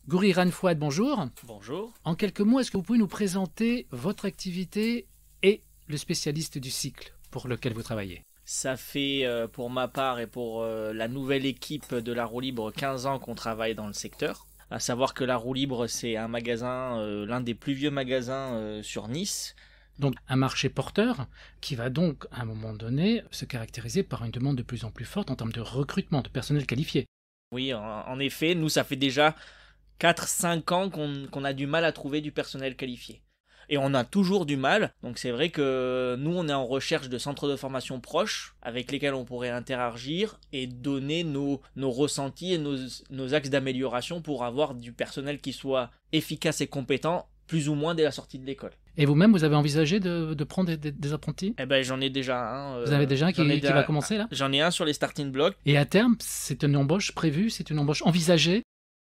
Gouriran Fouad, bonjour. Bonjour. En quelques mots, est-ce que vous pouvez nous présenter votre activité et le spécialiste du cycle pour lequel vous travaillez? Ça fait pour ma part et pour la nouvelle équipe de la roue libre 15 ans qu'on travaille dans le secteur. À savoir que la roue libre, c'est un magasin, l'un des plus vieux magasins sur Nice. Donc un marché porteur qui va donc à un moment donné se caractériser par une demande de plus en plus forte en termes de recrutement de personnel qualifié. Oui, en effet, nous ça fait déjà 4-5 ans qu'on a du mal à trouver du personnel qualifié. Et on a toujours du mal, donc c'est vrai que nous on est en recherche de centres de formation proches avec lesquels on pourrait interagir et donner nos ressentis et nos axes d'amélioration pour avoir du personnel qui soit efficace et compétent plus ou moins dès la sortie de l'école. Et vous-même, vous avez envisagé de prendre des apprentis? Eh ben j'en ai déjà un. Vous avez déjà un qui va commencer là? J'en ai un sur les starting blocks. Et à terme, c'est une embauche prévue, c'est une embauche envisagée?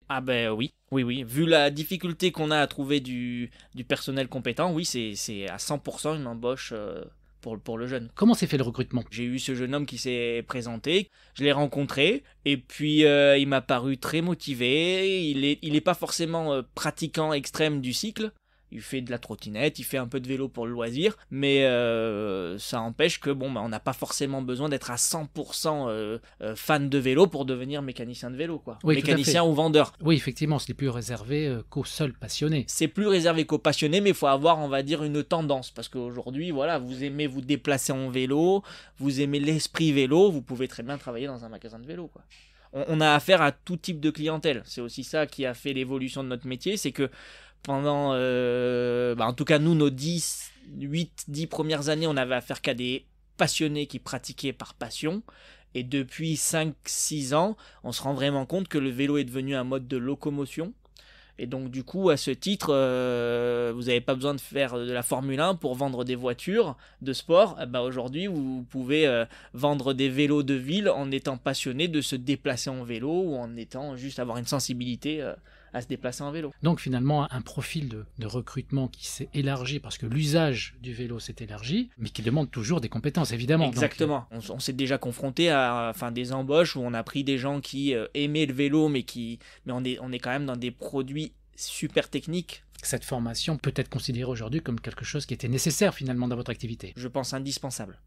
Ah ben oui. Vu la difficulté qu'on a à trouver du personnel compétent, oui, c'est à 100% une embauche pour le jeune. Comment s'est fait le recrutement? J'ai eu ce jeune homme qui s'est présenté, je l'ai rencontré, et puis il m'a paru très motivé. Il est pas forcément pratiquant extrême du cycle. Il fait de la trottinette, il fait un peu de vélo pour le loisir, mais ça empêche que on n'a pas forcément besoin d'être à 100% fan de vélo pour devenir mécanicien de vélo, quoi. Oui, mécanicien ou vendeur. Oui, effectivement, c'est plus réservé qu'aux seuls passionnés. C'est plus réservé qu'aux passionnés, mais il faut avoir, on va dire, une tendance, parce qu'aujourd'hui, voilà, vous aimez vous déplacer en vélo, vous aimez l'esprit vélo, vous pouvez très bien travailler dans un magasin de vélo, quoi. On a affaire à tout type de clientèle. C'est aussi ça qui a fait l'évolution de notre métier, c'est que pendant, en tout cas nous, nos 10 premières années, on avait affaire qu'à des passionnés qui pratiquaient par passion. Et depuis 5-6 ans, on se rend vraiment compte que le vélo est devenu un mode de locomotion. Et donc du coup, à ce titre, vous n'avez pas besoin de faire de la Formule 1 pour vendre des voitures de sport. Aujourd'hui, vous pouvez vendre des vélos de ville en étant passionné de se déplacer en vélo ou en étant juste avoir une sensibilité à se déplacer en vélo. Donc finalement, un profil de recrutement qui s'est élargi parce que l'usage du vélo s'est élargi, mais qui demande toujours des compétences, évidemment. Exactement. Donc, on s'est déjà confronté à des embauches où on a pris des gens qui aimaient le vélo, mais on est quand même dans des produits super techniques. Cette formation peut être considérée aujourd'hui comme quelque chose qui était nécessaire finalement dans votre activité. Je pense indispensable.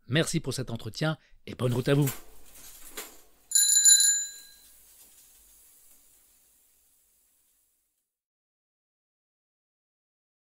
Merci pour cet entretien et bonne route à vous.